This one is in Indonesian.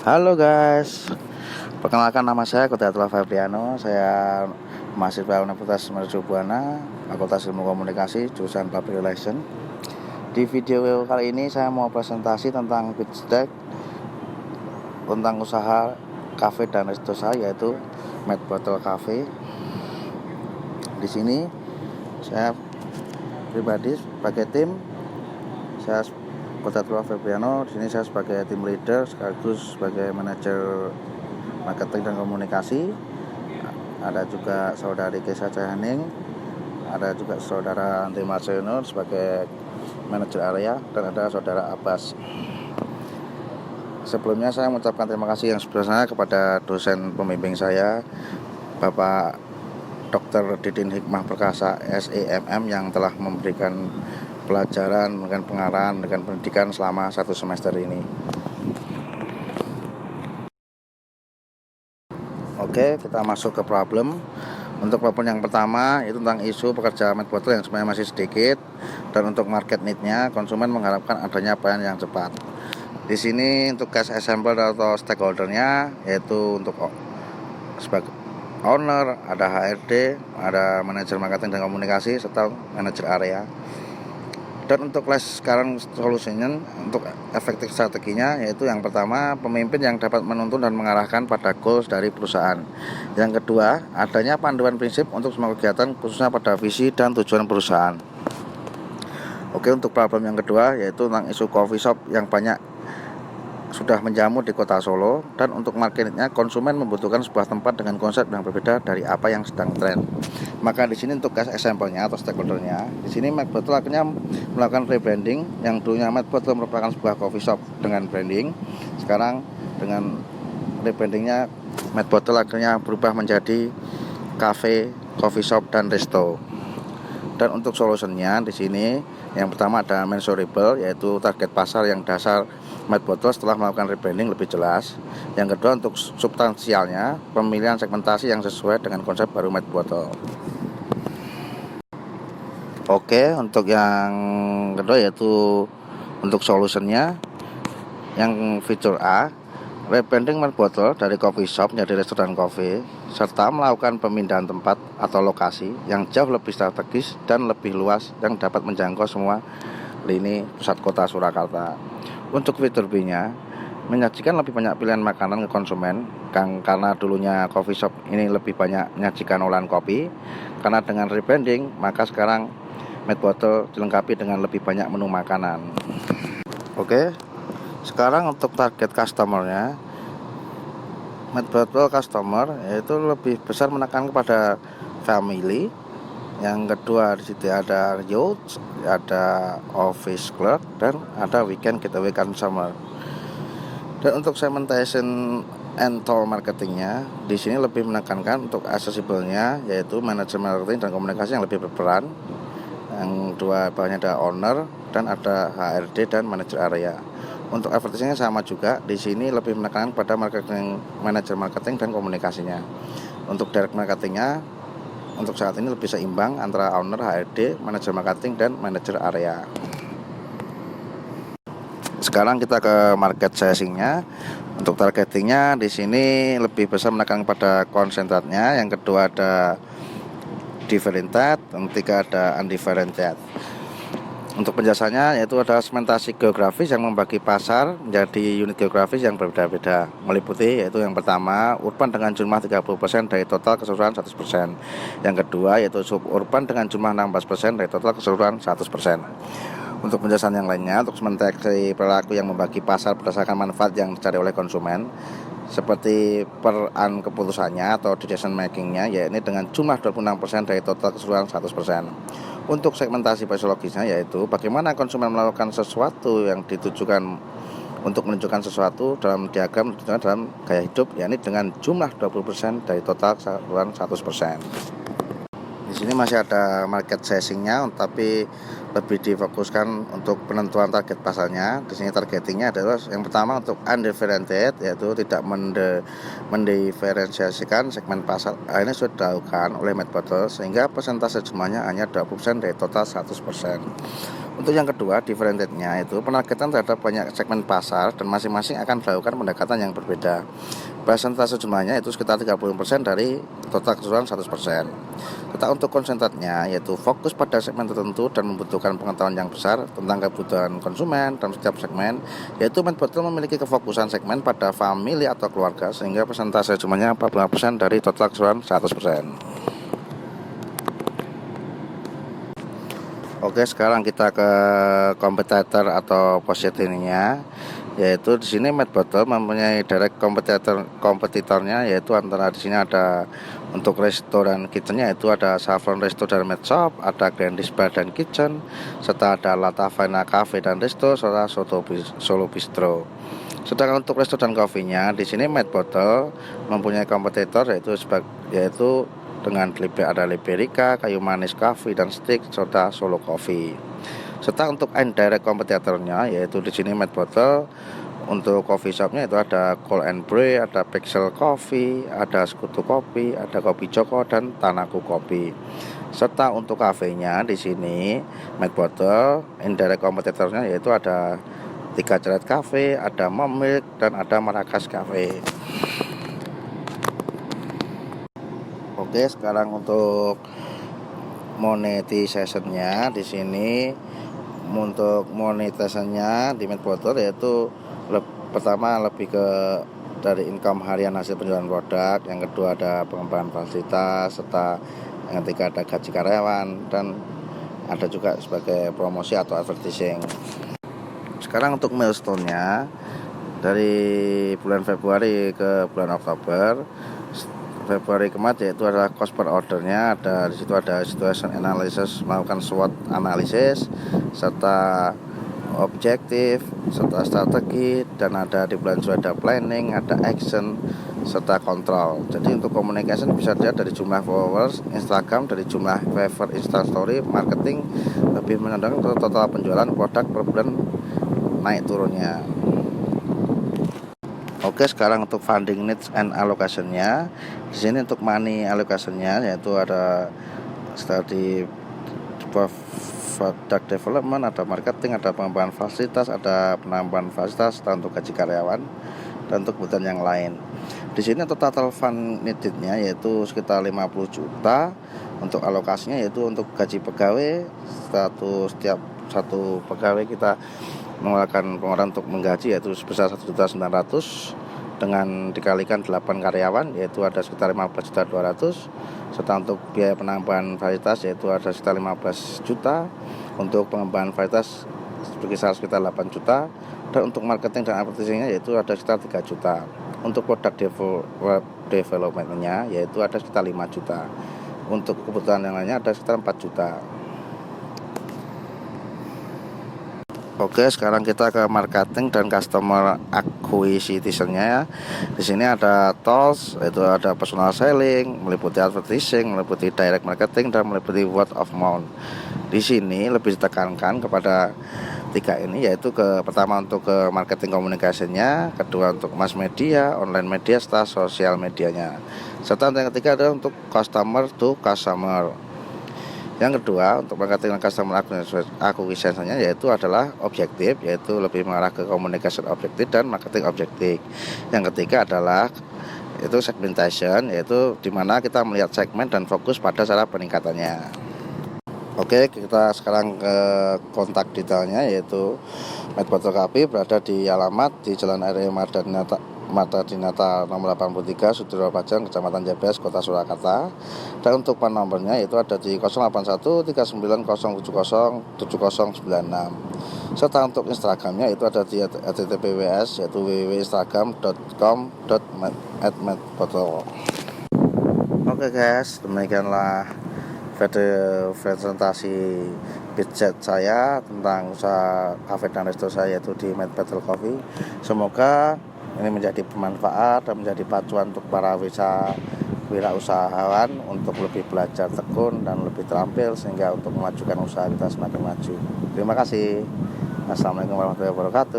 Halo guys, perkenalkan nama saya Kodatula Fabriano. Saya mahasiswa Universitas Mercu Buana, Fakultas Ilmu Komunikasi, jurusan Public Relation. Di video kali ini saya mau presentasi tentang pitch deck tentang usaha cafe dan resto saya, yaitu Mad Bottle Cafe. Di sini saya pribadi sebagai tim, saya Kodatula Fabriano. Di sini saya sebagai tim leader sekaligus sebagai manajer marketing dan komunikasi. Ada juga saudari Kesa Cahaning, ada juga saudara Andi Marcelino sebagai manajer area, dan ada saudara Abbas. Sebelumnya saya mengucapkan terima kasih yang sebesar-besarnya kepada dosen pembimbing saya, Bapak Dr. Didin Hikmah Perkasa SEMM, yang telah memberikan pelajaran dengan pengarahan dengan pendidikan selama 1 semester ini. Oke, kita masuk ke problem. Untuk problem yang pertama itu tentang isu pekerja Mad Bottle yang sebenarnya masih sedikit, dan untuk market need-nya konsumen mengharapkan adanya pelayanan yang cepat. Di sini untuk case example atau stakeholder-nya yaitu untuk sebagai owner, ada HRD, ada manajer marketing dan komunikasi, serta manajer area. Dan untuk sekarang solusinya untuk efektif strateginya yaitu yang pertama, pemimpin yang dapat menuntun dan mengarahkan pada goals dari perusahaan. Yang kedua, adanya panduan prinsip untuk semua kegiatan khususnya pada visi dan tujuan perusahaan. Oke, untuk problem yang kedua yaitu tentang isu coffee shop yang banyak sudah menjamur di kota Solo, dan untuk marketnya konsumen membutuhkan sebuah tempat dengan konsep yang berbeda dari apa yang sedang tren. Maka di sini untuk case example-nya atau stakeholder-nya, di sini Mad Bottle akhirnya melakukan rebranding. Yang dulunya Mad Bottle merupakan sebuah coffee shop dengan branding, sekarang dengan rebrandingnya Mad Bottle akhirnya berubah menjadi cafe, coffee shop dan resto. Dan untuk solusinya di sini yang pertama ada measurable, yaitu target pasar yang dasar Mad Bottle setelah melakukan rebranding lebih jelas. Yang kedua untuk substansialnya, pemilihan segmentasi yang sesuai dengan konsep baru Mad Bottle. Oke, untuk yang kedua yaitu untuk solusinya yang fitur A, rebranding Mad Bottle dari coffee shop menjadi restoran coffee, serta melakukan pemindahan tempat atau lokasi yang jauh lebih strategis dan lebih luas yang dapat menjangkau semua lini pusat kota Surakarta. Untuk fitur B-nya, menyajikan lebih banyak pilihan makanan ke konsumen, karena dulunya coffee shop ini lebih banyak menyajikan olahan kopi. Karena dengan rebranding, maka sekarang Mad Bottle dilengkapi dengan lebih banyak menu makanan. Oke, sekarang untuk target customer-nya, Mad Bottle customer yaitu lebih besar menekan kepada family. Yang kedua di situ ada youth, ada office clerk, dan ada weekend getaway consumer. Dan untuk segmentation and tool marketingnya di sini lebih menekankan untuk accessible-nya, yaitu manajer marketing dan komunikasi yang lebih berperan. Yang dua bawahnya ada owner dan ada HRD dan manajer area. Untuk advertising sama juga, di sini lebih menekankan pada manajer marketing dan komunikasinya. Untuk direct marketingnya untuk saat ini lebih seimbang antara owner, HRD, manajer marketing, dan manajer area. Sekarang kita ke market sizing-nya. Untuk targetingnya di sini lebih besar menekan pada konsentratnya. Yang kedua ada differentiated, yang ketiga ada undifferentiated. Untuk penjelasannya yaitu ada segmentasi geografis yang membagi pasar menjadi unit geografis yang berbeda-beda, meliputi yaitu yang pertama urban dengan jumlah 30% dari total keseluruhan 100%. Yang kedua yaitu suburban dengan jumlah 16% dari total keseluruhan 100%. Untuk penjelasan yang lainnya, untuk segmentasi perilaku yang membagi pasar berdasarkan manfaat yang dicari oleh konsumen, seperti peran keputusannya atau decision makingnya, yaitu dengan jumlah 26% dari total keseluruhan 100%. Untuk segmentasi fisiologisnya yaitu bagaimana konsumen melakukan sesuatu yang ditujukan untuk menunjukkan sesuatu dalam diagram ditunjukkan dalam gaya hidup, yakni dengan jumlah 20% dari total keseluruhan 100%. Di sini masih ada market sizing-nya, tapi lebih difokuskan untuk penentuan target pasarnya. Di sini targetingnya adalah yang pertama untuk undifferentiated, yaitu tidak mendiferensiasikan segmen pasar. Ini sudah dilakukan oleh Mad Bottle sehingga persentase jumlahnya hanya 20% dari total 100%. Untuk yang kedua, differentiate-nya itu penargetan terhadap banyak segmen pasar dan masing-masing akan melakukan pendekatan yang berbeda. Persentase jumlahnya itu sekitar 30% dari total keseluruhan 100%. Serta untuk konsentratnya yaitu fokus pada segmen tertentu dan membutuhkan pengetahuan yang besar tentang kebutuhan konsumen dalam setiap segmen, yaitu Medbottle memiliki kefokusan segmen pada famili atau keluarga sehingga persentase jumlahnya 45% dari total keseluruhan 100%. Oke, sekarang kita ke kompetitor atau positioningnya, yaitu di sini Medbottle mempunyai direct kompetitornya, yaitu antara di sini ada untuk restoran kitchennya yaitu ada Saffron Resto dan Med Shop, ada Grandis Bar dan Kitchen, serta ada La Taverna Cafe dan Resto, serta Solo Bistro. Sedangkan untuk resto dan coffee-nya di sini Medbottle mempunyai kompetitor yaitu dengan ada Liberica, Kayu Manis Coffee dan Stick, serta Solo Coffee. Serta untuk indirect kompetitornya yaitu di sini Medbottle untuk coffee shopnya itu ada Cold and Brew, ada Pixel Coffee, ada Sekutu Kopi, ada Kopi Joko dan Tanaku Kopi. Serta untuk kafenya di sini Medbottle indirect kompetitornya yaitu ada Tiga Cerat Cafe, ada Momilk dan ada Marrakas Cafe. Oke, sekarang untuk monetization-nya di sini untuk monetization-nya di Medbottle yaitu pertama lebih ke dari income harian hasil penjualan produk, yang kedua ada pengembangan fasilitas, serta yang ketiga ada gaji karyawan dan ada juga sebagai promosi atau advertising. Sekarang untuk milestone-nya dari bulan Februari ke bulan Oktober. Februari kemarin yaitu adalah cost per ordernya, di situ ada situation analysis, melakukan SWOT analisis, serta objektif, serta strategi, dan ada di bulan Juli ada planning, ada action, serta kontrol. Jadi untuk communication bisa dilihat dari jumlah followers Instagram, dari jumlah favor Instastory, marketing, lebih menandakan total penjualan produk per bulan naik turunnya. Oke, sekarang untuk funding needs and allocation-nya. Di sini untuk money allocation-nya yaitu ada studi product development, ada marketing, ada pengembangan fasilitas, ada penambahan fasilitas, dan untuk gaji karyawan dan untuk kebutuhan yang lain. Di sini total fund needed-nya yaitu sekitar 50 juta. Untuk alokasinya yaitu untuk gaji pegawai, setiap satu pegawai kita mengeluarkan pengeluaran untuk menggaji yaitu sebesar 1.900.000 dengan dikalikan 8 karyawan yaitu ada sekitar 15.200.000, serta untuk biaya penambahan fasilitas yaitu ada sekitar 15 juta, untuk pengembangan fasilitas berkisar sekitar 8 juta, dan untuk marketing dan advertisingnya yaitu ada sekitar 3 juta. Untuk produk development-nya yaitu ada sekitar 5 juta. Untuk kebutuhan yang lainnya ada sekitar 4 juta. Oke, sekarang kita ke marketing dan customer acquisition-nya ya. Di sini ada tools, itu ada personal selling, meliputi advertising, meliputi direct marketing, dan meliputi word of mouth. Di sini lebih ditekankan kepada tiga ini, yaitu pertama untuk ke marketing communication-nya, kedua untuk mass media, online media, serta sosial medianya. Serta yang ketiga adalah untuk customer to customer. Yang kedua untuk marketing dan customer acquisition-nya yaitu adalah objektif, yaitu lebih mengarah ke communication objektif dan marketing objektif. Yang ketiga adalah itu segmentation, yaitu dimana kita melihat segmen dan fokus pada cara peningkatannya. Oke, kita sekarang ke kontak detailnya, yaitu Medbottle Coffee berada di alamat di Jalan R.E. Marta Dinata nomor 83 Sudiro Pajang, Kecamatan Jabes, Kota Surakarta. Dan untuk PAN nomornya itu ada di 081390707096. Serta untuk Instagramnya itu ada di @https yaitu www.instagram.com/medbottle. Oke guys, demikianlah video presentasi budget saya tentang usaha cafe dan resto saya yaitu di Medbottle Coffee. Semoga ini menjadi bermanfaat dan menjadi pacuan untuk para wirausahawan untuk lebih belajar tekun dan lebih terampil sehingga untuk memajukan usaha kita semakin maju. Terima kasih. Assalamualaikum warahmatullahi wabarakatuh.